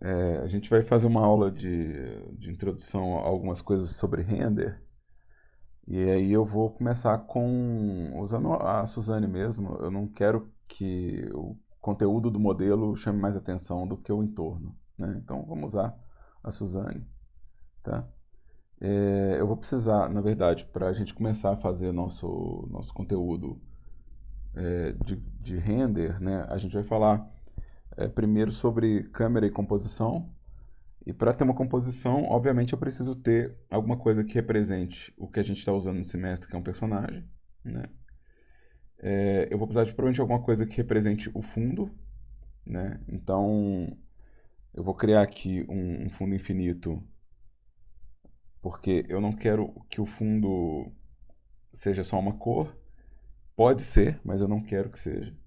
A gente vai fazer uma aula de introdução a algumas coisas sobre render. E aí eu vou começar usando a Suzane mesmo. Eu não quero que o conteúdo do modelo chame mais atenção do que o entorno, né? Então vamos usar a Suzane, tá? Eu vou precisar, na verdade, para a gente começar a fazer nosso conteúdo de render, né? A gente vai falar primeiro sobre câmera e composição. E para ter uma composição, obviamente eu preciso ter alguma coisa que represente o que a gente está usando no semestre, que é um personagem, né? Eu vou precisar de provavelmente alguma coisa que represente o fundo, né? Então eu vou criar aqui um fundo infinito, porque eu não quero que o fundo seja só uma cor. Pode ser, mas eu não quero que seja.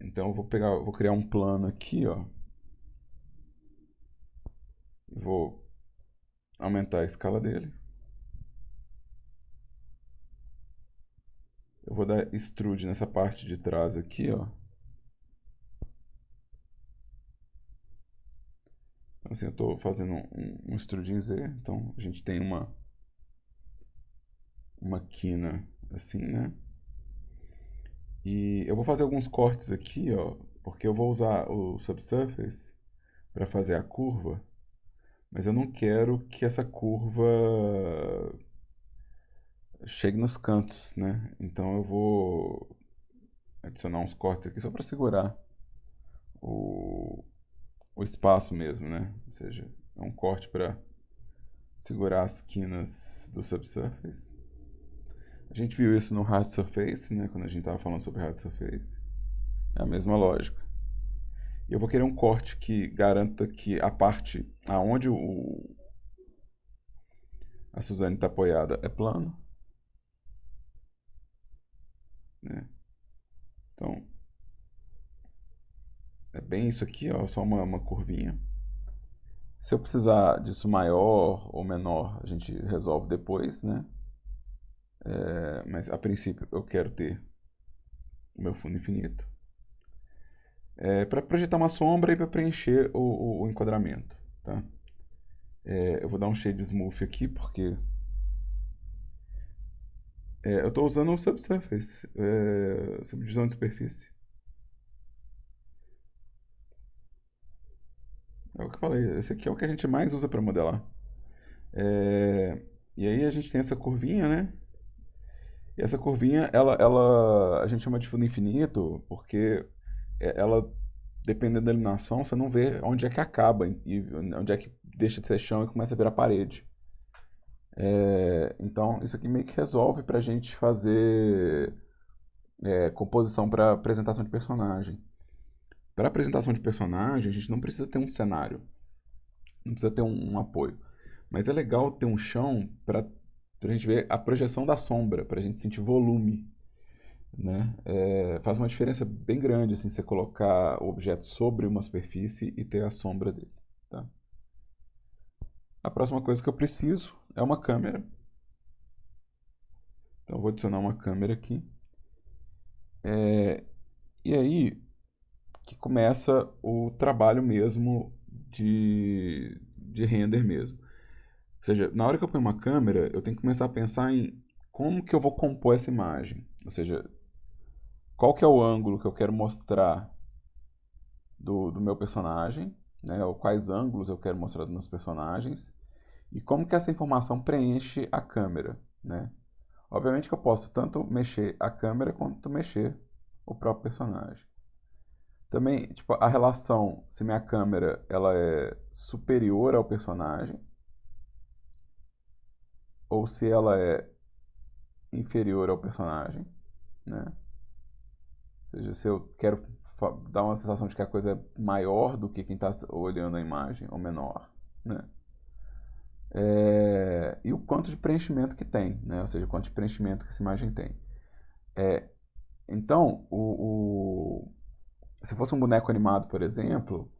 Então eu vou criar um plano aqui, ó. Vou aumentar a escala dele. Eu vou dar extrude nessa parte de trás aqui, ó. Então, assim, eu estou fazendo um extrude em Z. Então a gente tem uma quina assim, né? E eu vou fazer alguns cortes aqui, ó, porque eu vou usar o subsurface para fazer a curva, mas eu não quero que essa curva chegue nos cantos, né? Então eu vou adicionar uns cortes aqui só para segurar o, o espaço mesmo, né? Ou seja, é um corte para segurar as quinas do subsurface. A gente viu isso no hard surface, né? Quando a gente estava falando sobre hard surface. É a mesma lógica. E eu vou querer um corte que garanta que a parte aonde a Suzane está apoiada é plano, né? Então, é bem isso aqui, ó, só uma curvinha. Se eu precisar disso maior ou menor, a gente resolve depois, né? Mas a princípio eu quero ter o meu fundo infinito. Para projetar uma sombra e para preencher o enquadramento, tá? Eu vou dar um shade smooth aqui porque eu estou usando o subsurface, subdivisão de superfície. É o que eu falei, esse aqui é o que a gente mais usa para modelar. É, e aí a gente tem essa curvinha, né? E essa curvinha, a gente chama de fundo infinito porque ela, dependendo da iluminação, você não vê onde é que acaba e onde é que deixa de ser chão e começa a virar parede. Então, isso aqui meio que resolve para a gente fazer composição para apresentação de personagem. Para apresentação de personagem, a gente não precisa ter um cenário, não precisa ter um apoio. Mas é legal ter um chão para a gente ver a projeção da sombra, para a gente sentir volume, né? Faz uma diferença bem grande assim, você colocar o objeto sobre uma superfície e ter a sombra dele. Tá? A próxima coisa que eu preciso é uma câmera. Então eu vou adicionar uma câmera aqui. E aí que começa o trabalho mesmo de render mesmo. Ou seja, na hora que eu ponho uma câmera, eu tenho que começar a pensar em como que eu vou compor essa imagem. Ou seja, qual que é o ângulo que eu quero mostrar do meu personagem, né? Ou quais ângulos eu quero mostrar dos meus personagens, e como que essa informação preenche a câmera, né? Obviamente que eu posso tanto mexer a câmera quanto mexer o próprio personagem. Também, tipo, a relação, se minha câmera ela é superior ao personagem, ou se ela é inferior ao personagem, né? Ou seja, se eu quero dar uma sensação de que a coisa é maior do que quem está olhando a imagem, ou menor, né? E o quanto de preenchimento que tem, né? Ou seja, o quanto de preenchimento que essa imagem tem. Então, se fosse um boneco animado, por exemplo,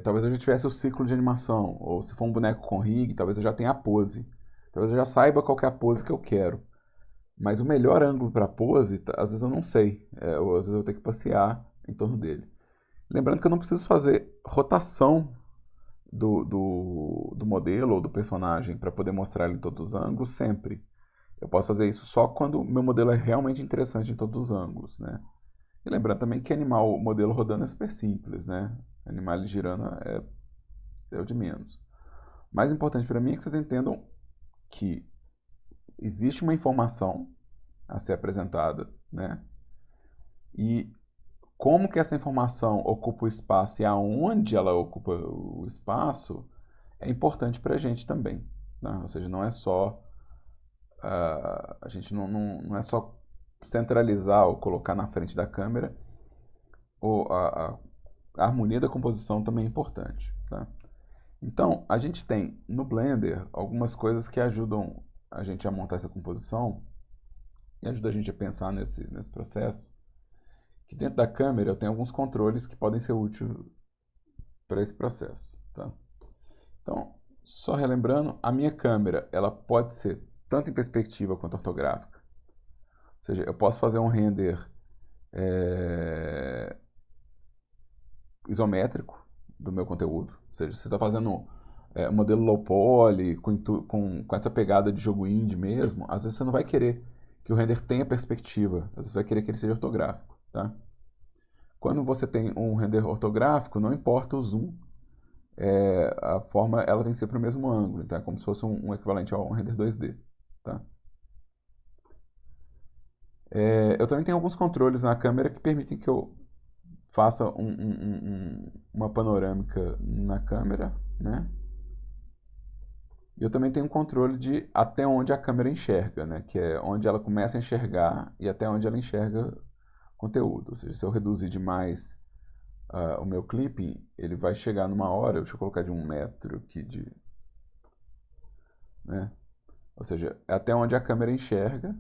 talvez eu já tivesse o ciclo de animação, ou se for um boneco com rig, talvez eu já tenha a pose. Talvez eu já saiba qual que é a pose que eu quero. Mas o melhor ângulo para pose, às vezes eu não sei. Ou às vezes eu tenho que passear em torno dele. Lembrando que eu não preciso fazer rotação do modelo ou do personagem para poder mostrar ele em todos os ângulos sempre. Eu posso fazer isso só quando o meu modelo é realmente interessante em todos os ângulos, né? E lembrando também que animar o modelo rodando é super simples, né? Animar ele girando é o de menos. O mais importante para mim é que vocês entendam que existe uma informação a ser apresentada, né? E como que essa informação ocupa o espaço e aonde ela ocupa o espaço é importante para a gente também, né? Ou seja, não é só a gente não é só centralizar ou colocar na frente da câmera, ou a harmonia da composição também é importante, tá? Então, a gente tem no Blender algumas coisas que ajudam a gente a montar essa composição e ajuda a gente a pensar nesse processo. Que dentro da câmera eu tenho alguns controles que podem ser úteis para esse processo, tá? Então, só relembrando, a minha câmera ela pode ser tanto em perspectiva quanto ortográfica. Ou seja, eu posso fazer um render é, isométrico do meu conteúdo. Ou seja, você está fazendo um modelo low poly, com essa pegada de jogo indie mesmo, às vezes você não vai querer que o render tenha perspectiva, às vezes você vai querer que ele seja ortográfico, tá? Quando você tem um render ortográfico, não importa o zoom, a forma ela tem que ser para o mesmo ângulo, então é como se fosse um equivalente ao render 2D, tá? Eu também tenho alguns controles na câmera que permitem que eu faça uma panorâmica na câmera, né? E eu também tenho um controle de até onde a câmera enxerga, né? Que é onde ela começa a enxergar e até onde ela enxerga conteúdo. Ou seja, se eu reduzir demais o meu clipping, ele vai chegar numa hora, deixa eu colocar de 1 metro aqui né? Ou seja, é até onde a câmera enxerga,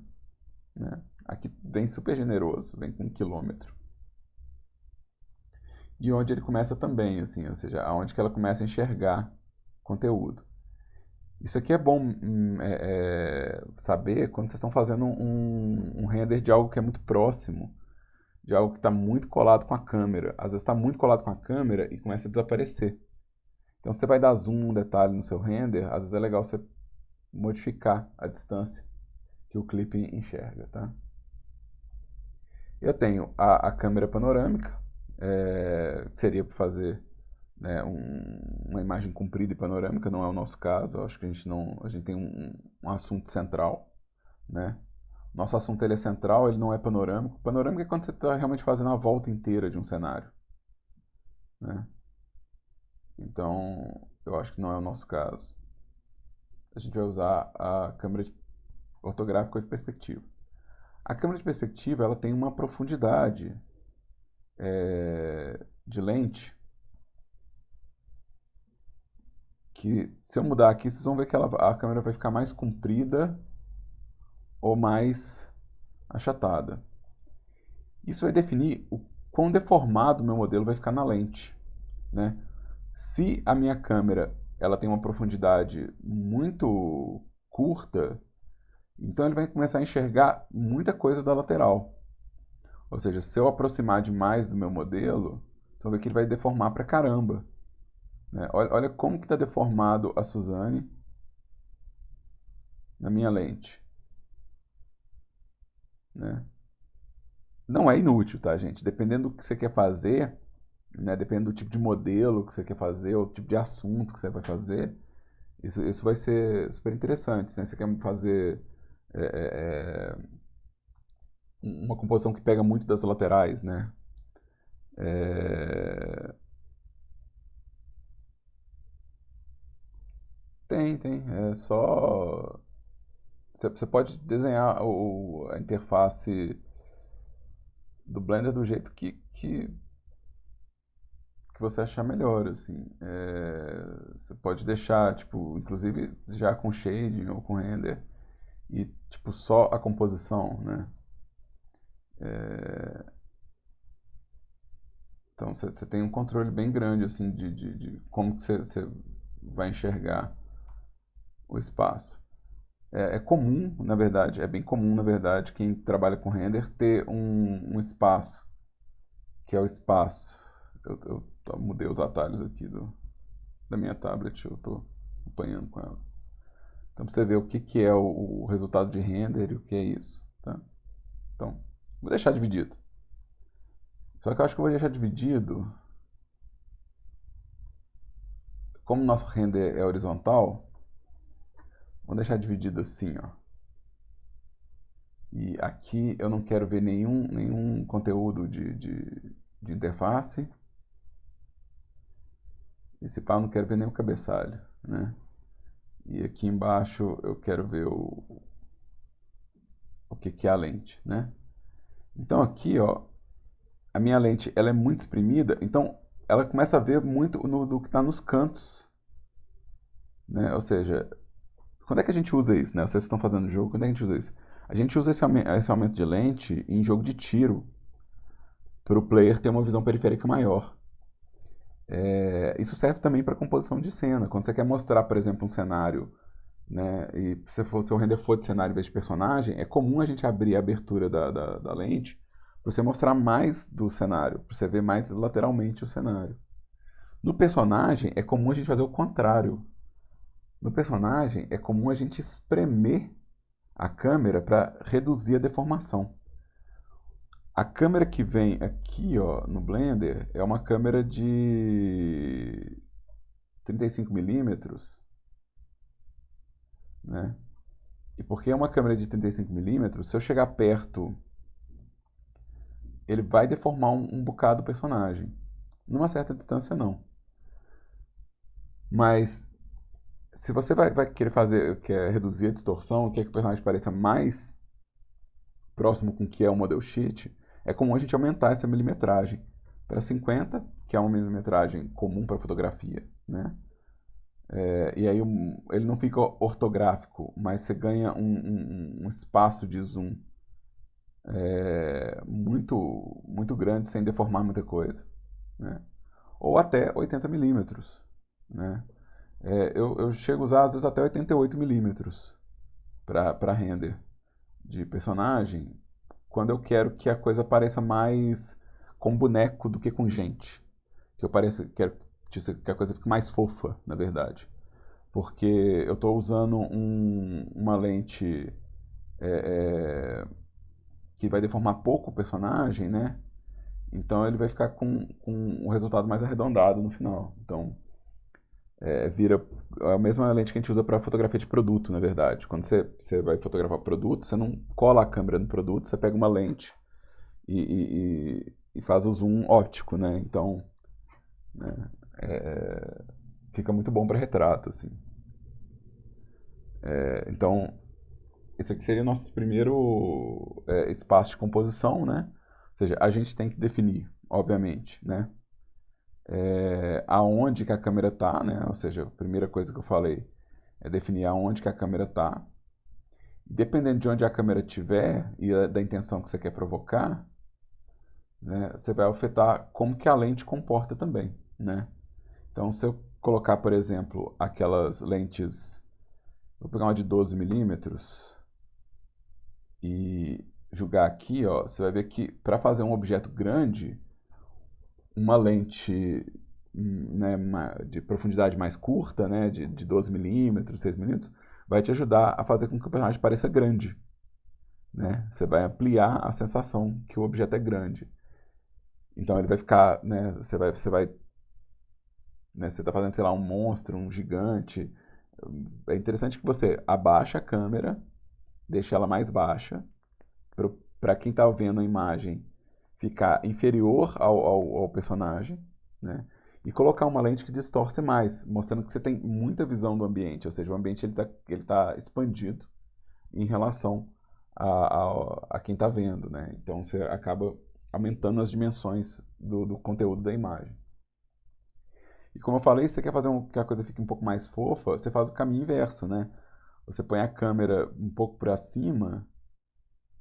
né? Aqui vem super generoso, vem com 1 quilômetro. E onde ele começa também, assim, ou seja, aonde que ela começa a enxergar conteúdo. Isso aqui é bom saber quando vocês estão fazendo um render de algo que é muito próximo, de algo que está muito colado com a câmera. Às vezes está muito colado com a câmera e começa a desaparecer. Então, se você vai dar zoom num detalhe no seu render, às vezes é legal você modificar a distância que o clipe enxerga, tá? Eu tenho a câmera panorâmica, que seria para fazer, né, uma imagem comprida e panorâmica, não é o nosso caso. Eu acho que a gente tem um assunto central, né? Nosso assunto ele é central, ele não é panorâmico. Panorâmico é quando você está realmente fazendo a volta inteira de um cenário, né? Então, eu acho que não é o nosso caso. A gente vai usar a câmera ortográfica de perspectiva. A câmera de perspectiva ela tem uma profundidade de lente que, se eu mudar aqui, vocês vão ver que a câmera vai ficar mais comprida ou mais achatada. Isso vai definir o quão deformado o meu modelo vai ficar na lente, né? Se a minha câmera ela tem uma profundidade muito curta, então ele vai começar a enxergar muita coisa da lateral. Ou seja, se eu aproximar demais do meu modelo, vocês vão ver que ele vai deformar pra caramba, né? Olha como que está deformado a Suzane na minha lente, né? Não é inútil, tá, gente? Dependendo do que você quer fazer, né? Dependendo do tipo de modelo que você quer fazer, ou tipo de assunto que você vai fazer, isso vai ser super interessante, né? Você quer fazer é, é, uma composição que pega muito das laterais, né? É, tem. É só. Você pode desenhar a interface do Blender do jeito que você achar melhor, assim. Você pode deixar, tipo, inclusive já com shading ou com render e, tipo, só a composição, né? Então você tem um controle bem grande, assim, de como que você vai enxergar o espaço. É comum, na verdade, é bem comum, na verdade, quem trabalha com render ter um espaço que é o espaço. Mudei os atalhos aqui da minha tablet, eu estou acompanhando com ela. Então, para você ver o que é o resultado de render e o que é isso. Tá? Então, vou deixar dividido. Só que eu acho que eu vou deixar dividido, como o nosso render é horizontal, vou deixar dividido assim, ó. E aqui eu não quero ver nenhum conteúdo de interface. Esse pá eu não quero ver nenhum cabeçalho, né? E aqui embaixo eu quero ver o que é a lente, né? Então aqui, ó, a minha lente ela é muito exprimida, então ela começa a ver muito do que está nos cantos, né? Ou seja, quando é que a gente usa isso, né? Vocês estão fazendo jogo, quando é que a gente usa isso? A gente usa esse aumento de lente em jogo de tiro, para o player ter uma visão periférica maior. Isso serve também para composição de cena. Quando você quer mostrar, por exemplo, um cenário, né, e se o render for de cenário em vez de personagem, é comum a gente abrir a abertura da lente para você mostrar mais do cenário, para você ver mais lateralmente o cenário. No personagem, é comum a gente fazer o contrário. No personagem, é comum a gente espremer a câmera para reduzir a deformação. A câmera que vem aqui, ó, no Blender é uma câmera de 35 mm, né? E porque é uma câmera de 35 mm, se eu chegar perto, ele vai deformar um bocado o personagem. Numa certa distância, não. Mas se você vai querer fazer, quer reduzir a distorção, quer que o personagem pareça mais próximo com o que é o model sheet, é comum a gente aumentar essa milimetragem para 50, que é uma milimetragem comum para fotografia, né? E aí ele não fica ortográfico, mas você ganha um espaço de zoom muito grande sem deformar muita coisa, né? Ou até 80 mm, né? Eu chego a usar às vezes até 88 mm para render de personagem, quando eu quero que a coisa pareça mais com boneco do que com gente. Que eu quero que a coisa fique mais fofa, na verdade. Porque eu estou usando uma lente que vai deformar pouco o personagem, né? Então ele vai ficar com um resultado mais arredondado no final. Então vira a mesma lente que a gente usa para fotografia de produto, na verdade. Quando você vai fotografar produto, você não cola a câmera no produto, você pega uma lente e faz o zoom óptico, né? Então, né, fica muito bom para retrato, assim. Então, esse aqui seria o nosso primeiro espaço de composição, né? Ou seja, a gente tem que definir, obviamente, né? Aonde que a câmera está, né? Ou seja, a primeira coisa que eu falei é definir aonde que a câmera está. Dependendo de onde a câmera estiver e da intenção que você quer provocar, né, você vai afetar como que a lente comporta também, né? Então, se eu colocar, por exemplo, aquelas lentes, vou pegar uma de 12 mm e jogar aqui, ó, você vai ver que para fazer um objeto grande, uma lente né, de profundidade mais curta, né, de 12 mm, 6 mm, vai te ajudar a fazer com que o personagem pareça grande, né? Você vai ampliar a sensação que o objeto é grande. Então ele vai ficar, né, né, você está fazendo, sei lá, um monstro, um gigante. É interessante que você abaixa a câmera, deixa ela mais baixa, para quem está vendo a imagem ficar inferior ao personagem, né? E colocar uma lente que distorce mais, mostrando que você tem muita visão do ambiente, ou seja, o ambiente ele tá expandido em relação a quem está vendo, né? Então você acaba aumentando as dimensões do conteúdo da imagem. E como eu falei, se você quer fazer que a coisa fique um pouco mais fofa, você faz o caminho inverso, né? Você põe a câmera um pouco para cima,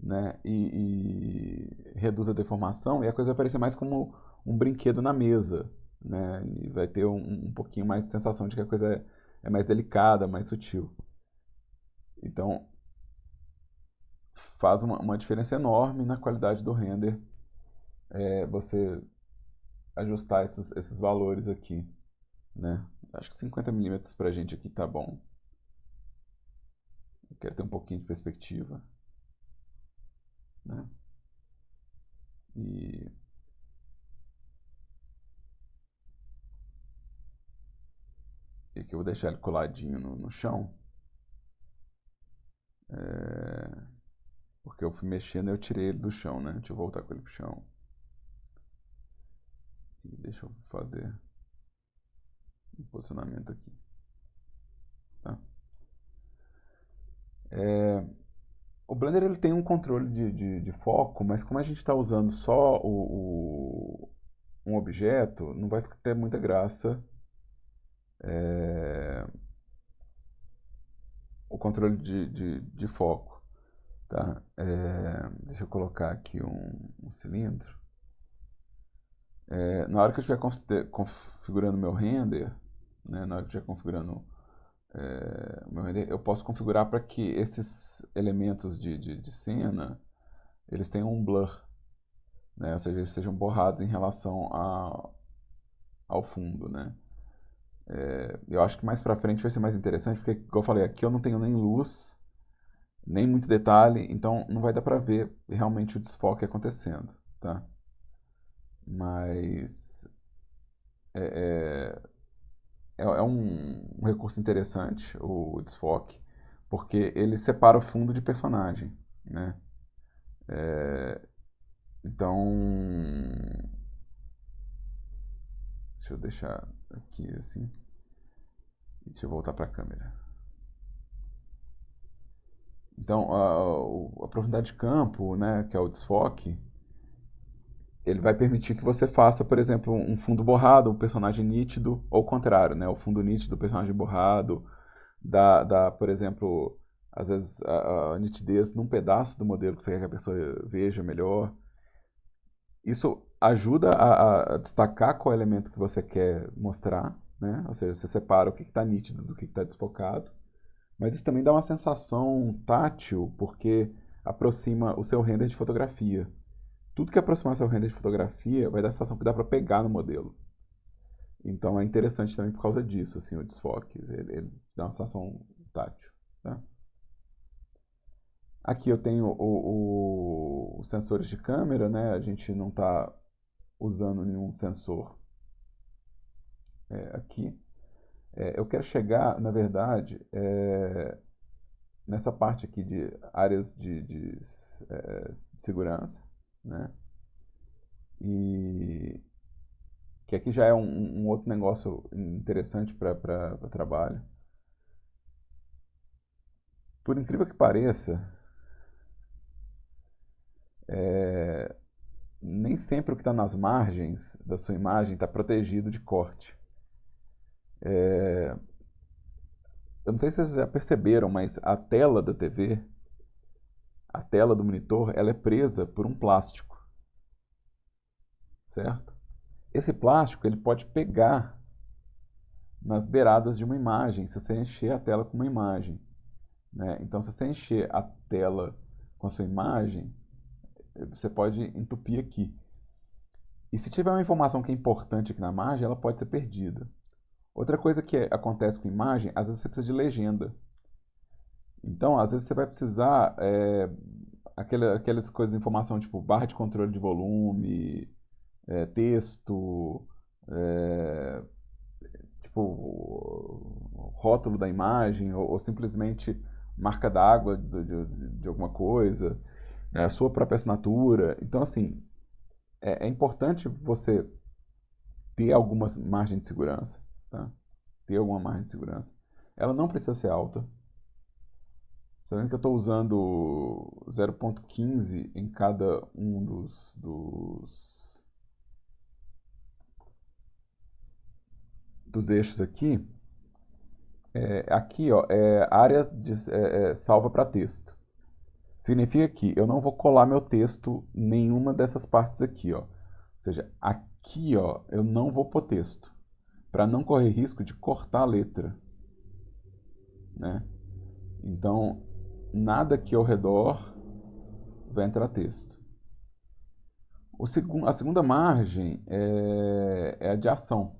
né? E reduz a deformação e a coisa vai parecer mais como um brinquedo na mesa, né? E vai ter um pouquinho mais de sensação de que a coisa é mais delicada, mais sutil. Então, faz uma diferença enorme na qualidade do render você ajustar esses valores aqui, né? Acho que 50 milímetros pra gente aqui tá bom. Eu quero ter um pouquinho de perspectiva, né? E aqui eu vou deixar ele coladinho no chão, porque eu fui mexendo e eu tirei ele do chão, né? Deixa eu voltar com ele pro chão. E deixa eu fazer um posicionamento aqui, tá? O Blender ele tem um controle de foco, mas como a gente está usando só um objeto, não vai ter muita graça o controle de foco. Tá? Deixa eu colocar aqui um cilindro. Na hora que eu estiver configurando meu render, né, na hora que eu estiver configurando o meu render, eu posso configurar para que esses elementos de cena eles tenham um blur, né? Ou seja, eles sejam borrados em relação ao fundo, né? Eu acho que mais pra frente vai ser mais interessante, porque, como eu falei, aqui eu não tenho nem luz, nem muito detalhe, então não vai dar pra ver realmente o desfoque acontecendo, tá? Mas é um recurso interessante, o desfoque, porque ele separa o fundo de personagem, né? Então, deixa eu deixar aqui assim, e deixa eu voltar pra câmera. Então, a profundidade de campo, né, que é o desfoque, ele vai permitir que você faça, por exemplo, um fundo borrado, um personagem nítido, ou o contrário, né, o fundo nítido, o personagem borrado, dá, por exemplo, às vezes a nitidez num pedaço do modelo que você quer que a pessoa veja melhor. Isso ajuda a destacar qual elemento que você quer mostrar, né? Ou seja, você separa o que está nítido do que está desfocado. Mas isso também dá uma sensação tátil, porque aproxima o seu render de fotografia. Tudo que aproximar seu render de fotografia vai dar a sensação que dá para pegar no modelo. Então é interessante também por causa disso, assim, o desfoque. Ele dá uma sensação tátil. Tá? Aqui eu tenho os sensores de câmera, né? A gente não está usando nenhum sensor aqui. Eu quero chegar, na verdade, nessa parte aqui de áreas de segurança, né? E que aqui já é um outro negócio interessante para trabalho. Por incrível que pareça, nem sempre o que está nas margens da sua imagem está protegido de corte. Eu não sei se vocês já perceberam, mas a tela da TV, a tela do monitor, ela é presa por um plástico, certo? Esse plástico ele pode pegar nas beiradas de uma imagem, se você encher a tela com uma imagem, né? Então, se você encher a tela com a sua imagem, você pode entupir aqui. E se tiver uma informação que é importante aqui na margem, ela pode ser perdida. Outra coisa que acontece com imagem, às vezes você precisa de legenda. Então, às vezes você vai precisar aquelas coisas de informação tipo barra de controle de volume, texto, é, tipo rótulo da imagem ou simplesmente marca d'água de alguma coisa, né, a sua própria assinatura. Então, assim, é importante você ter alguma margem de segurança, tá? Ter alguma margem de segurança. Ela não precisa ser alta. Sabendo que eu estou usando 0,15 em cada um dos eixos aqui, aqui ó, é área salva para texto. Significa que eu não vou colar meu texto em nenhuma dessas partes aqui, ó. Ou seja, aqui ó, eu não vou pôr texto, para não correr risco de cortar a letra, né? Então, nada aqui ao redor vai entrar texto. A segunda margem é a de ação.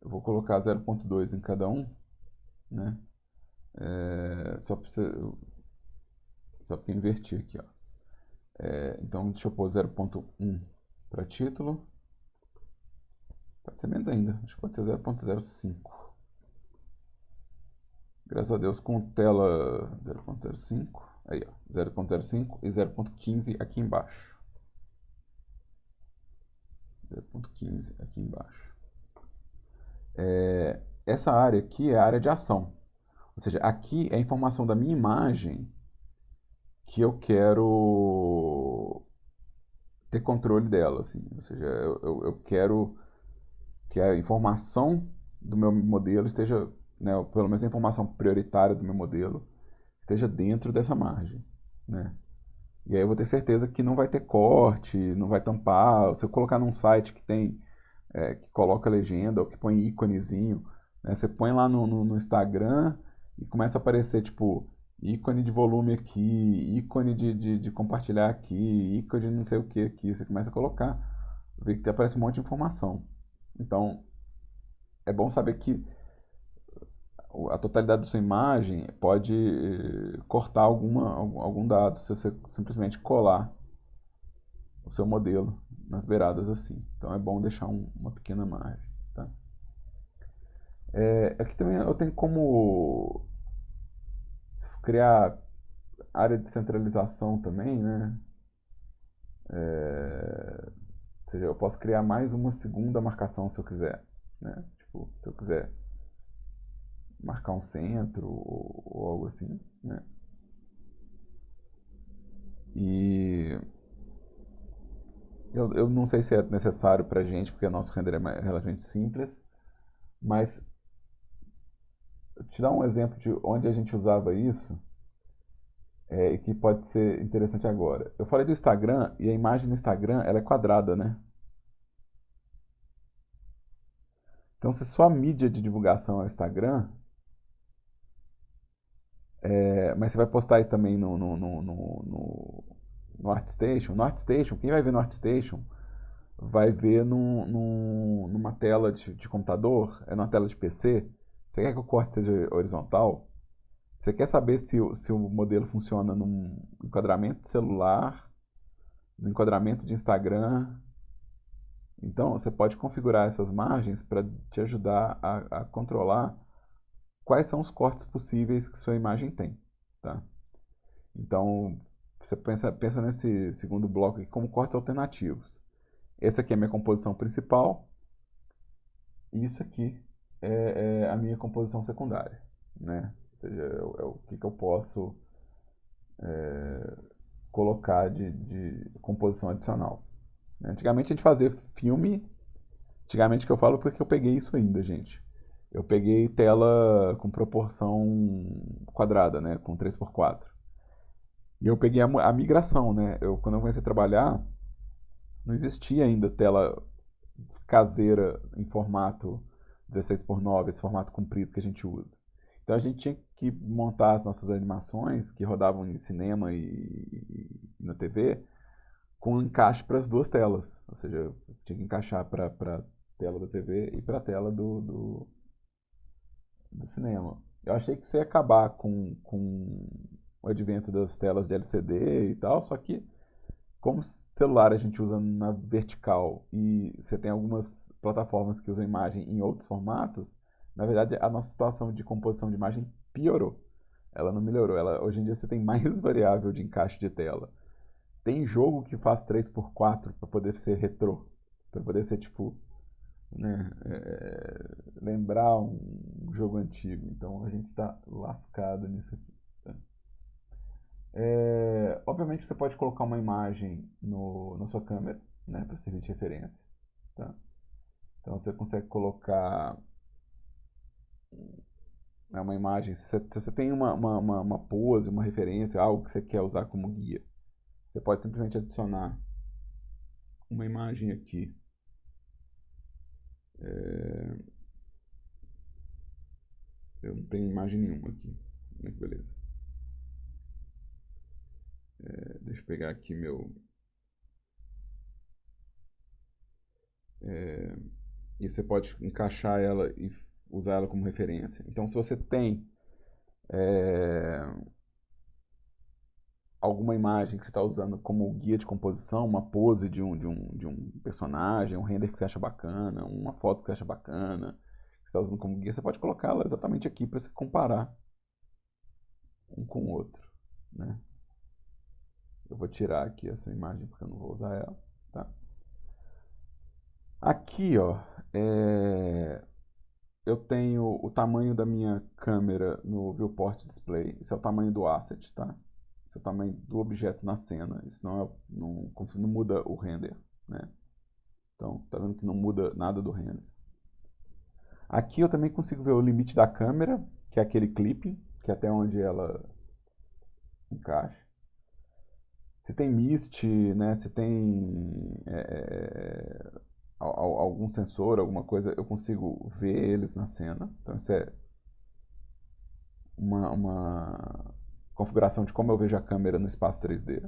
Eu vou colocar 0,2 em cada um, né? Só para invertir aqui, ó. Então, deixa eu pôr 0,1 para título. Pode ser menos ainda, acho que pode ser 0,05. Graças a Deus com tela 0,05. Aí, ó, 0,05 e 0,15 aqui embaixo. 0,15 aqui embaixo. Essa área aqui é a área de ação. Ou seja, aqui é a informação da minha imagem que eu quero ter controle dela, assim. Ou seja, eu quero que a informação do meu modelo esteja, né, ou pelo menos a informação prioritária do meu modelo, esteja dentro dessa margem, né? E aí eu vou ter certeza que não vai ter corte, não vai tampar. Se eu colocar num site que tem, que coloca legenda ou que põe íconezinho, né? Você põe lá no Instagram e começa a aparecer, tipo, ícone de volume aqui, ícone de compartilhar aqui, ícone de não sei o que aqui. Você começa a colocar, vê que aparece um monte de informação. Então, é bom saber que a totalidade da sua imagem pode cortar algum dado se você simplesmente colar o seu modelo nas beiradas assim. Então é bom deixar uma pequena margem. Tá? Aqui também eu tenho como criar área de centralização também, né? Ou seja, eu posso criar mais uma segunda marcação se eu quiser, né? Tipo, se eu quiser marcar um centro ou algo assim, né? E eu não sei se é necessário para a gente, porque o nosso render é relativamente simples, mas te dar um exemplo de onde a gente usava isso, e que pode ser interessante agora. Eu falei do Instagram, e a imagem do Instagram ela é quadrada, né? Então, se sua mídia de divulgação é o Instagram, mas você vai postar isso também no ArtStation. No ArtStation, quem vai ver no ArtStation vai ver numa tela de computador, numa tela de PC. Você quer que o corte seja horizontal? Você quer saber se o modelo funciona num enquadramento de celular, no enquadramento de Instagram? Então, você pode configurar essas margens para te ajudar a controlar quais são os cortes possíveis que sua imagem tem. Tá? Então, você pensa nesse segundo bloco aqui como cortes alternativos. Essa aqui é a minha composição principal e isso aqui é a minha composição secundária. Né? Ou seja, é o que eu posso colocar de composição adicional. Antigamente a gente fazia filme, antigamente que eu falo porque eu peguei isso ainda, gente. Eu peguei tela com proporção quadrada, né, com 3x4. E eu peguei a migração, né? Quando eu comecei a trabalhar, não existia ainda tela caseira em formato 16:9, esse formato comprido que a gente usa. Então a gente tinha que montar as nossas animações que rodavam em cinema e na TV com encaixe para as duas telas. Ou seja, eu tinha que encaixar para a tela da TV e para a tela do cinema. Eu achei que isso ia acabar com o advento das telas de LCD e tal, só que como celular a gente usa na vertical e você tem algumas plataformas que usam imagem em outros formatos, na verdade a nossa situação de composição de imagem piorou. Ela não melhorou. Hoje em dia você tem mais variável de encaixe de tela. Tem jogo que faz 3x4 para poder ser retrô, para poder ser tipo, né, lembrar um jogo antigo. Então a gente está lascado nisso aqui. Tá? Obviamente você pode colocar uma imagem na sua câmera, né, para servir de referência. Tá? Então você consegue colocar, né, uma imagem, se você tem uma pose, uma referência, algo que você quer usar como guia, você pode simplesmente adicionar uma imagem aqui. Eu não tenho imagem nenhuma aqui. Beleza. Deixa eu pegar aqui meu... E você pode encaixar ela e usar ela como referência. Então, se você tem é, alguma imagem que você está usando como guia de composição, uma pose de um personagem, um render que você acha bacana, uma foto que você acha bacana, que você está usando como guia, você pode colocá-la exatamente aqui para você comparar um com o outro, né? Eu vou tirar aqui essa imagem porque eu não vou usar ela, tá? Aqui, ó, é, eu tenho o tamanho da minha câmera no viewport display. Esse é o tamanho do asset, tá? Esse é o tamanho do objeto na cena. Isso não muda o render, né? Então, tá vendo que não muda nada do render. Aqui eu também consigo ver o limite da câmera, que é aquele clipping, que é até onde ela encaixa. Se tem mist, né? Se tem algum sensor, alguma coisa, eu consigo ver eles na cena. Então isso é uma configuração de como eu vejo a câmera no espaço 3D.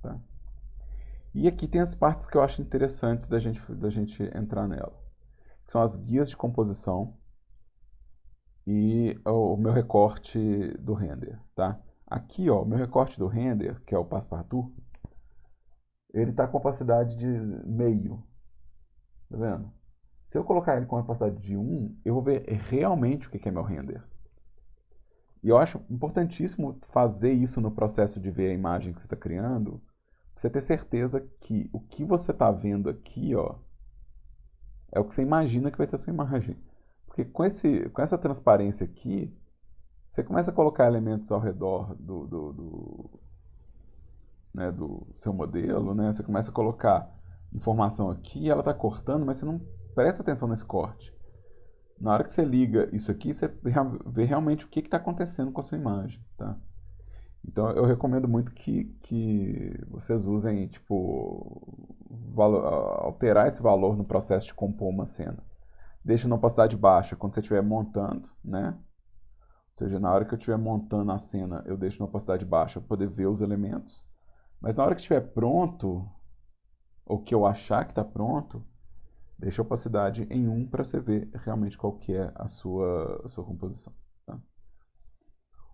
Tá? E aqui tem as partes que eu acho interessantes da gente entrar nela. Que são as guias de composição e o meu recorte do render. Tá? Aqui, ó, o meu recorte do render, que é o Passepartout, ele está com capacidade de meio. Tá vendo? Se eu colocar ele com a capacidade de 1, eu vou ver realmente o que é meu render. E eu acho importantíssimo fazer isso no processo de ver a imagem que você está criando, pra você ter certeza que o que você está vendo aqui, ó, é o que você imagina que vai ser a sua imagem. Porque com essa transparência aqui, você começa a colocar elementos ao redor né, do seu modelo, né? Você começa a colocar informação aqui e ela está cortando, mas você não presta atenção nesse corte. Na hora que você liga isso aqui, você vê realmente o que está acontecendo com a sua imagem, tá? Então eu recomendo muito que vocês usem, tipo, alterar esse valor no processo de compor uma cena. Deixe na opacidade baixa quando você estiver montando, né? Ou seja, na hora que eu estiver montando a cena, eu deixo na opacidade baixa para poder ver os elementos. Mas na hora que estiver pronto, ou que eu achar que está pronto, deixa a opacidade em 1 para você ver realmente qual que é a sua composição. Tá?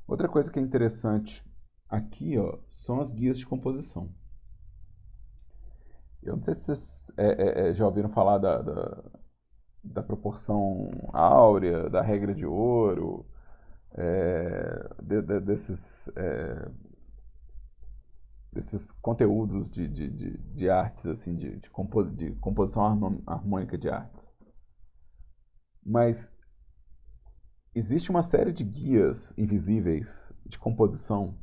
Outra coisa que é interessante aqui, ó, são as guias de composição. Eu não sei se vocês já ouviram falar da proporção áurea, da regra de ouro, desses, desses conteúdos de artes, assim, de composição harmônica de artes. Mas existe uma série de guias invisíveis de composição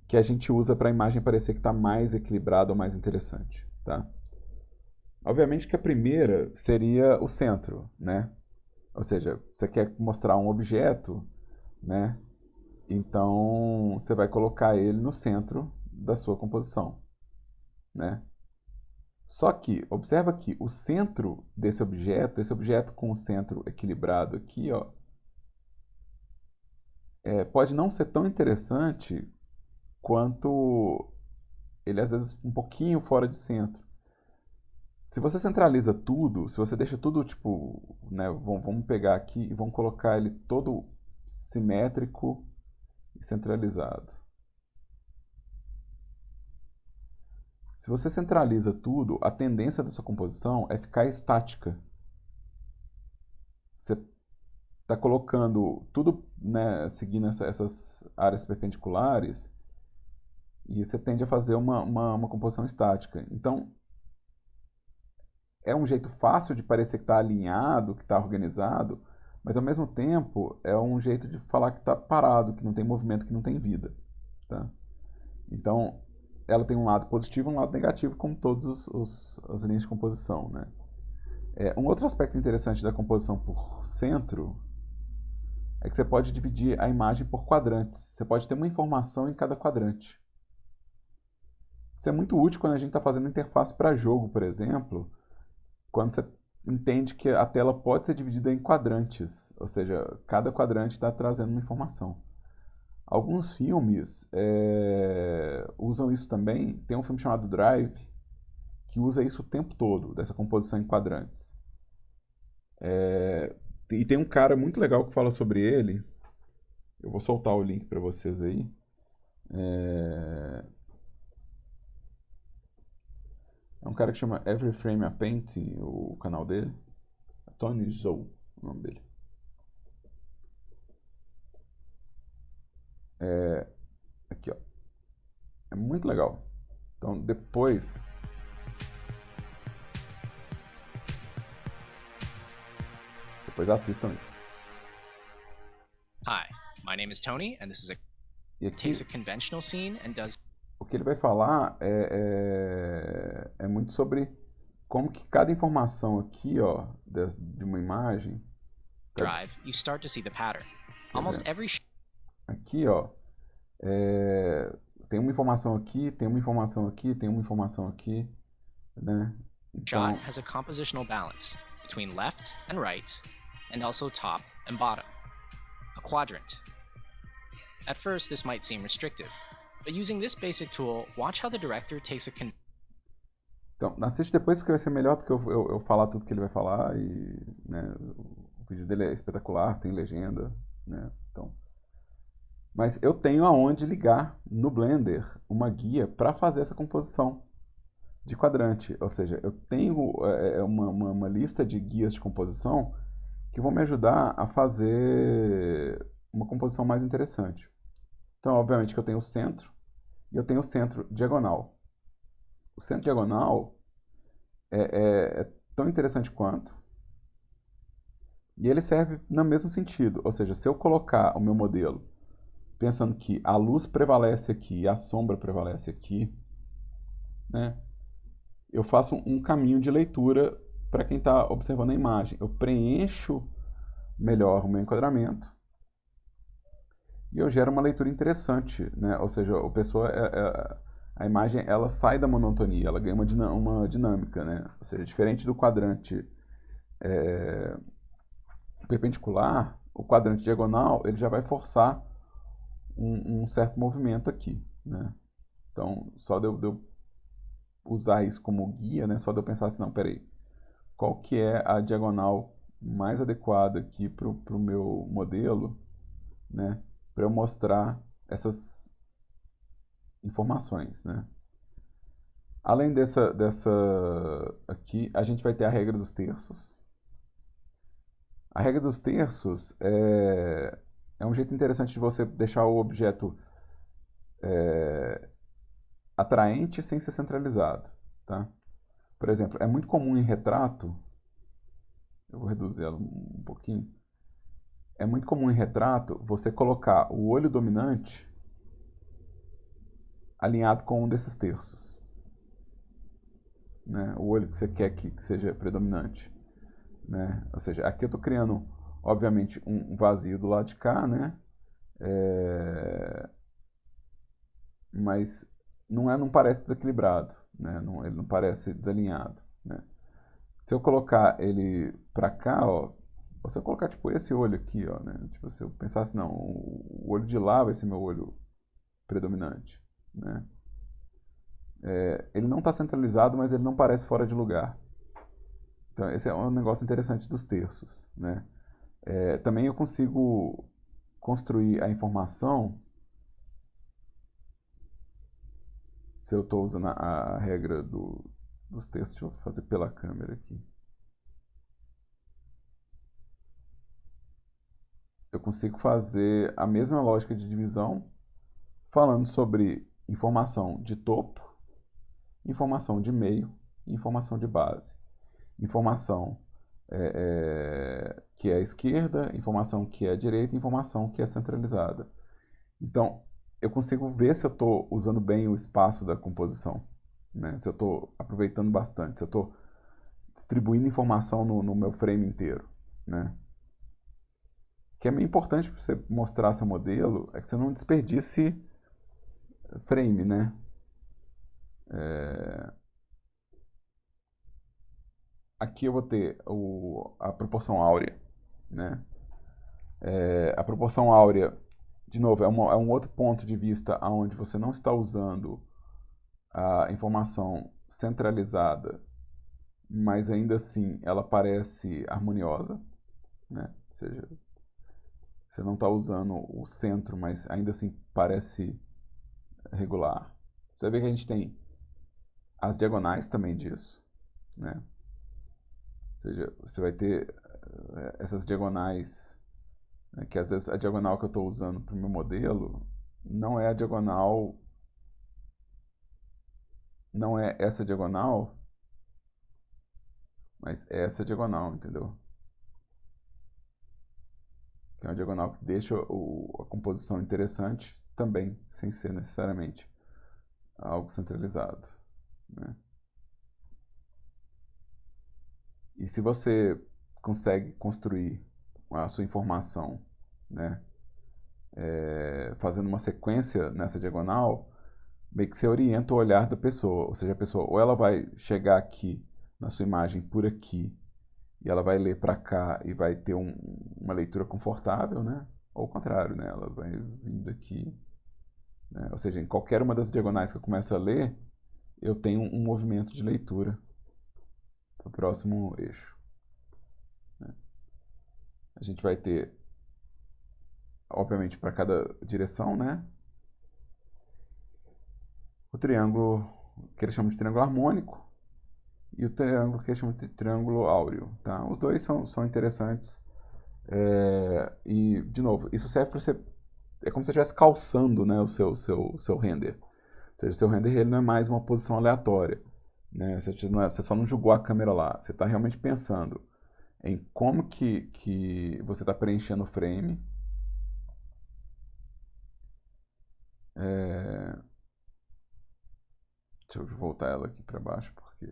que a gente usa para a imagem parecer que está mais equilibrada ou mais interessante, tá? Obviamente que a primeira seria o centro, né? Ou seja, você quer mostrar um objeto, né? Então você vai colocar ele no centro da sua composição, né? Só que observa que o centro desse objeto, esse objeto com o centro equilibrado aqui, ó, pode não ser tão interessante quanto ele às vezes um pouquinho fora de centro. Se você centraliza tudo, se você deixa tudo tipo, né, vamos pegar aqui e vamos colocar ele todo simétrico e centralizado. Se você centraliza tudo, a tendência da sua composição é ficar estática. Você está colocando tudo, né, seguindo essas áreas perpendiculares e você tende a fazer uma composição estática. Então, é um jeito fácil de parecer que está alinhado, que está organizado, mas ao mesmo tempo é um jeito de falar que está parado, que não tem movimento, que não tem vida. Tá? Então, ela tem um lado positivo e um lado negativo, como todas as linhas de composição. Né? Um outro aspecto interessante da composição por centro é que você pode dividir a imagem por quadrantes. Você pode ter uma informação em cada quadrante. Isso é muito útil quando a gente está fazendo interface para jogo, por exemplo, quando você entende que a tela pode ser dividida em quadrantes, ou seja, cada quadrante está trazendo uma informação. Alguns filmes usam isso também. Tem um filme chamado Drive que usa isso o tempo todo, dessa composição em quadrantes. E tem um cara muito legal que fala sobre ele. Eu vou soltar o link para vocês aí. É um cara que chama Every Frame a Painting, o canal dele. Tony Zhou, o nome dele. Aqui, ó. É muito legal. Então, depois assistam isso. Hi, my name is Tony, and this is E aqui, takes a conventional scene and does o que ele vai falar é muito sobre como que cada informação aqui, ó, de uma imagem, Drive. You start to see the pattern. Almost every aqui, ó, tem uma informação aqui, tem uma informação aqui, tem uma informação aqui, né? Então, shot has a compositional balance between left and right, and also top and bottom. A quadrant. At first, this might seem restrictive, but using this basic tool, watch how the director takes a então, assiste depois porque vai ser melhor do que eu falar tudo que ele vai falar e, né, o vídeo dele é espetacular, tem legenda, né? Então, mas eu tenho aonde ligar no Blender uma guia para fazer essa composição de quadrante, ou seja, eu tenho uma lista de guias de composição que vão me ajudar a fazer uma composição mais interessante. Então, obviamente que eu tenho o centro e eu tenho o centro diagonal. O centro diagonal é tão interessante quanto, e ele serve no mesmo sentido, ou seja, se eu colocar o meu modelo pensando que a luz prevalece aqui e a sombra prevalece aqui, né, eu faço um caminho de leitura para quem está observando a imagem. Eu preencho melhor o meu enquadramento e eu gero uma leitura interessante, né? Ou seja, a imagem ela sai da monotonia, ela ganha uma dinâmica, né? Ou seja, diferente do quadrante perpendicular, o quadrante diagonal ele já vai forçar um certo movimento aqui, né? Então, só de eu usar isso como guia, né? Só de eu pensar assim, não, peraí, qual que é a diagonal mais adequada aqui para o meu modelo, né? Para eu mostrar essas informações, né? Além dessa aqui, a gente vai ter a regra dos terços. A regra dos terços é um jeito interessante de você deixar o objeto atraente sem ser centralizado, tá? Por exemplo, é muito comum em retrato, eu vou reduzir ela um pouquinho, é muito comum em retrato você colocar o olho dominante alinhado com um desses terços, né? O olho que você quer que seja predominante, né? Ou seja, aqui eu estou criando, obviamente, um vazio do lado de cá, né? Mas não parece desequilibrado, né? Ele não parece desalinhado, né? Se eu colocar ele para cá, ó, ou se eu colocar tipo esse olho aqui, ó, né? Tipo, se eu pensasse, não, o olho de lá vai ser meu olho predominante, né? Ele não está centralizado, mas ele não parece fora de lugar. Então, esse é um negócio interessante dos terços, né? Também eu consigo construir a informação se eu estou usando a regra dos terços. Deixa eu fazer pela câmera aqui. Eu consigo fazer a mesma lógica de divisão falando sobre informação de topo, informação de meio e informação de base. Informação que é à esquerda, informação que é à direita e informação que é centralizada. Então, eu consigo ver se eu estou usando bem o espaço da composição, né? Se eu estou aproveitando bastante, se eu estou distribuindo informação no meu frame inteiro, né? O que é meio importante para você mostrar seu modelo é que você não desperdice frame, né? Aqui eu vou ter a proporção áurea, né? A proporção áurea de novo, é um outro ponto de vista onde você não está usando a informação centralizada, mas ainda assim ela parece harmoniosa, né? Ou seja, você não está usando o centro, mas ainda assim parece regular. Você vai ver que a gente tem as diagonais também disso, né? Ou seja, você vai ter essas diagonais, né, que às vezes a diagonal que eu estou usando para o meu modelo não é a diagonal, não é essa diagonal, mas é essa diagonal, entendeu? Que é uma diagonal que deixa a composição interessante também, sem ser necessariamente algo centralizado, né? E se você consegue construir a sua informação, né, fazendo uma sequência nessa diagonal, meio que você orienta o olhar da pessoa. Ou seja, a pessoa ou ela vai chegar aqui na sua imagem por aqui e ela vai ler para cá e vai ter uma leitura confortável, né? Ou o contrário, né? Ela vai vindo aqui, né? Ou seja, em qualquer uma das diagonais que eu começo a ler, eu tenho um movimento de leitura para o próximo eixo, né? A gente vai ter, obviamente, para cada direção, né? O triângulo que eles chamam de triângulo harmônico e o triângulo que eles chamam de triângulo áureo, tá? Os dois são interessantes. E, de novo, isso serve para você... É como se você estivesse calçando, né, o seu render. Ou seja, o seu render ele não é mais uma posição aleatória, né? Você só não jogou a câmera lá. Você está realmente pensando em como que você está preenchendo o frame. Deixa eu voltar ela aqui para baixo, porque...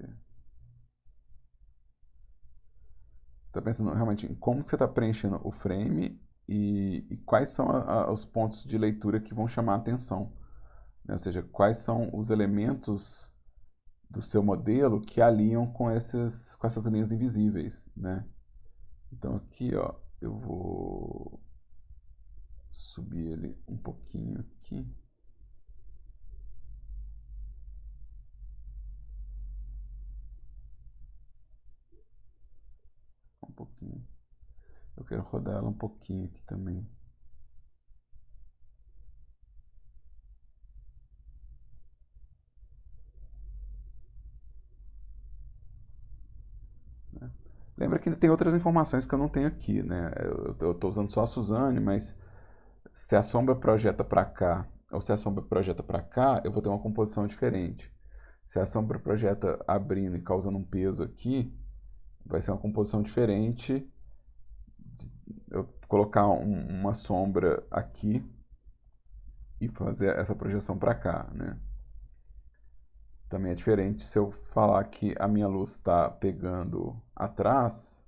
Você está pensando realmente em como que você está preenchendo o frame e quais são os pontos de leitura que vão chamar a atenção, né? Ou seja, quais são os elementos do seu modelo que alinham com essas linhas invisíveis, né? Então aqui, ó, eu vou subir ele um pouquinho aqui. Um pouquinho. Eu quero rodar ela um pouquinho aqui também. Né? Lembra que tem outras informações que eu não tenho aqui, né? Eu estou usando só a Suzane, mas se a sombra projeta para cá ou se a sombra projeta para cá, eu vou ter uma composição diferente. Se a sombra projeta abrindo e causando um peso aqui, vai ser uma composição diferente. Eu colocar uma sombra aqui e fazer essa projeção para cá, né? Também é diferente se eu falar que a minha luz está pegando atrás,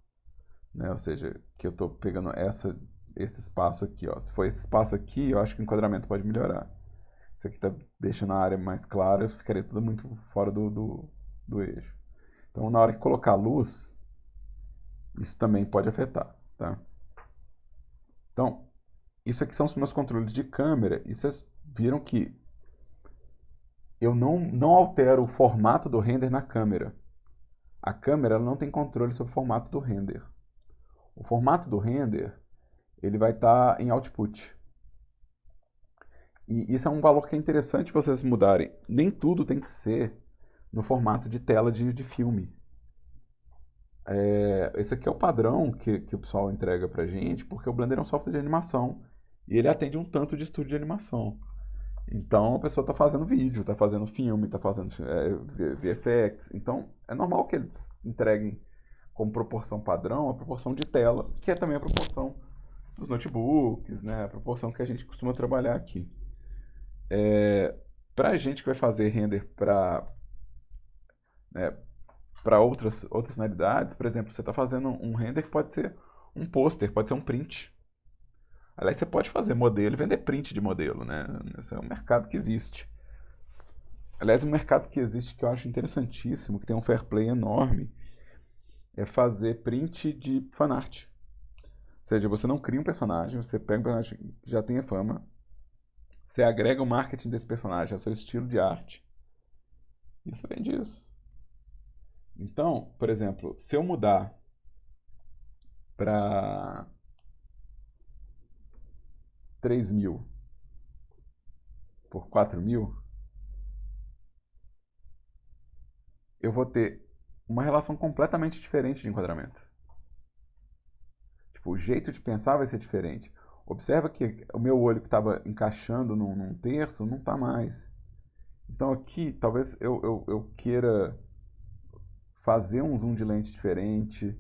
né? Ou seja, que eu estou pegando esse espaço aqui, ó. Se for esse espaço aqui, eu acho que o enquadramento pode melhorar. Isso aqui está deixando a área mais clara, ficaria tudo muito fora do eixo. Então, na hora que colocar luz, isso também pode afetar, tá? Então, isso aqui são os meus controles de câmera e vocês viram que eu não altero o formato do render na câmera. A câmera ela não tem controle sobre o formato do render. O formato do render ele vai estar em output. E isso é um valor que é interessante vocês mudarem. Nem tudo tem que ser no formato de tela de filme. Esse aqui é o padrão que o pessoal entrega pra gente, porque o Blender é um software de animação. E ele atende um tanto de estúdio de animação. Então a pessoa está fazendo vídeo, está fazendo filme, está fazendo VFX. Então é normal que eles entreguem como proporção padrão a proporção de tela, que é também a proporção dos notebooks, né? A proporção que a gente costuma trabalhar aqui. Para a gente que vai fazer render para outras finalidades, por exemplo, você está fazendo um render que pode ser um pôster, pode ser um print. Aliás, você pode fazer modelo e vender print de modelo, né? Esse é um mercado que existe. Aliás, um mercado que existe que eu acho interessantíssimo, que tem um fair play enorme, é fazer print de fanart. Ou seja, você não cria um personagem, você pega um personagem que já tem a fama, Você agrega o marketing desse personagem, é seu estilo de arte. E você vende isso. Então, por exemplo, se eu mudar para 3.000 por 4.000, eu vou ter uma relação completamente diferente de enquadramento. Tipo, o jeito de pensar vai ser diferente. Observa que o meu olho que estava encaixando num terço não está mais. Então aqui, talvez eu queira fazer um zoom de lente diferente,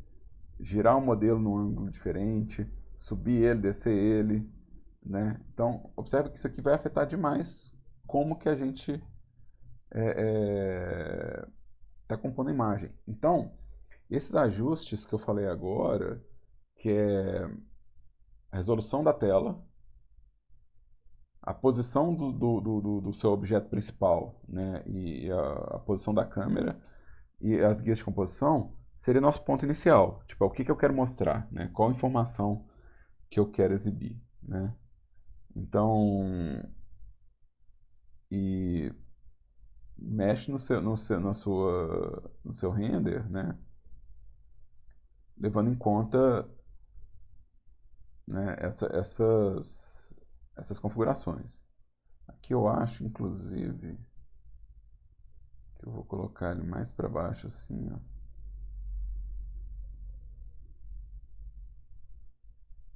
girar o modelo num ângulo diferente, subir ele, descer ele, né? Então, observa que isso aqui vai afetar demais como que a gente está compondo a imagem. Então, esses ajustes que eu falei agora, que é a resolução da tela, a posição do seu objeto principal, né, e a posição da câmera e as guias de composição, seria nosso ponto inicial. Tipo, o que que eu quero mostrar, né? Qual informação que eu quero exibir, né? Então, e mexe no seu render, né? Levando em conta, né, essas configurações. Aqui eu acho, inclusive, que eu vou colocar ele mais para baixo assim, ó.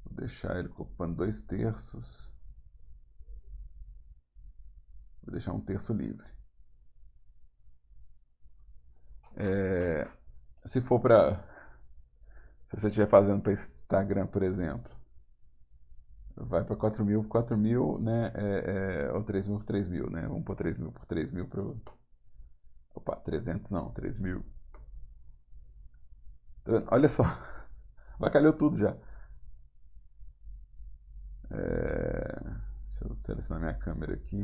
Vou deixar ele ocupando 2 terços. Vou deixar um terço livre. Se for para, se você estiver fazendo para Instagram, por exemplo, vai para 4.000 por 4.000, né? Ou 3.000 por 3.000, né? Vamos pôr 3.000 por 3.000 para. Opa, 300 não, 3.000. Olha só, avacalhou tudo já. Deixa eu selecionar minha câmera aqui.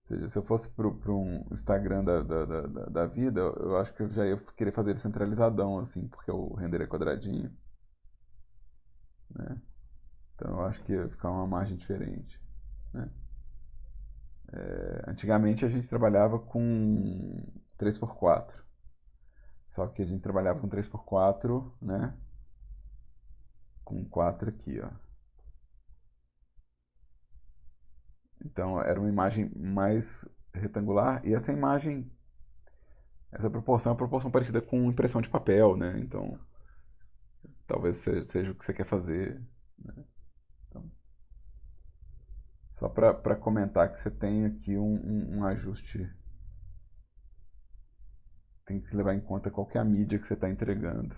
Ou seja, se eu fosse para um Instagram da vida, eu acho que eu já ia querer fazer ele centralizadão, assim, porque o render é quadradinho, né? Então eu acho que ia ficar uma margem diferente, né? Antigamente a gente trabalhava com 3x4. Só que a gente trabalhava com 3x4, né? Com 4 aqui, ó. Então era uma imagem mais retangular e essa imagem, essa proporção é uma proporção parecida com impressão de papel, né? Então talvez seja o que você quer fazer, né? Então, só para comentar que você tem aqui um ajuste, tem que levar em conta qual que é a mídia que você está entregando,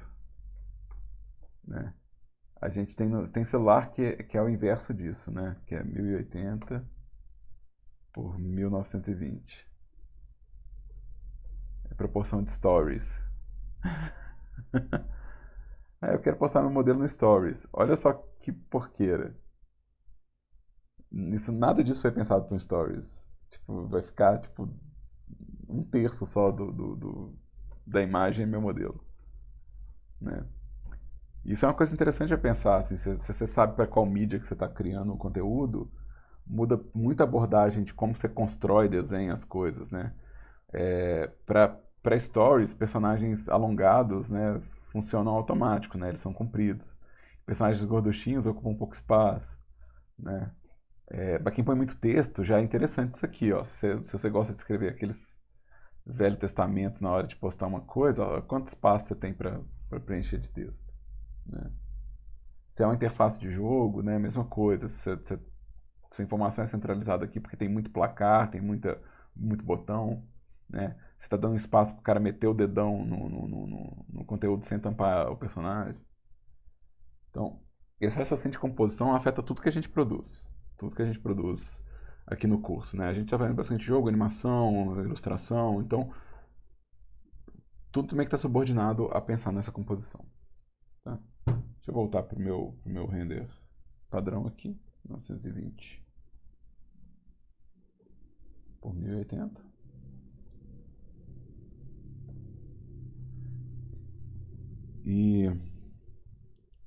né? A gente tem celular que é o inverso disso, né? Que é 1080 por 1920. É proporção de stories. Eu quero postar meu modelo no stories. Olha só que porqueira. Nada disso foi pensado para um stories. Tipo, vai ficar tipo um terço só da imagem é meu modelo, né? Isso é uma coisa interessante a pensar, assim, se você sabe para qual mídia que você está criando o conteúdo, muda muito a abordagem de como você constrói, desenha as coisas, né? Para stories, personagens alongados, né, funcionam automático, né? Eles são compridos. Personagens gorduchinhos ocupam pouco espaço, né? Para quem põe muito texto, já é interessante isso aqui, ó. Se você gosta de escrever aqueles Velho Testamento na hora de postar uma coisa, ó, quanto espaço você tem para preencher de texto, né? Se é uma interface de jogo, né, mesma coisa. Sua informação é centralizada aqui porque tem muito placar, tem muito botão, né? Você está dando espaço para o cara meter o dedão no conteúdo sem tampar o personagem. Então, esse raciocínio de composição afeta tudo que a gente produz. Tudo que a gente produz aqui no curso, né? A gente está vendo bastante jogo, animação, ilustração, então tudo também que está subordinado a pensar nessa composição. Tá? Deixa eu voltar pro meu render padrão aqui, 920 por 1080. E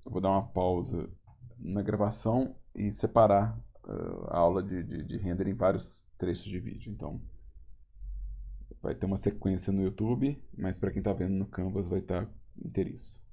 eu vou dar uma pausa na gravação e separar a aula de render em vários trechos de vídeo. Então, vai ter uma sequência no YouTube, mas para quem está vendo no Canvas vai estar inteiriço.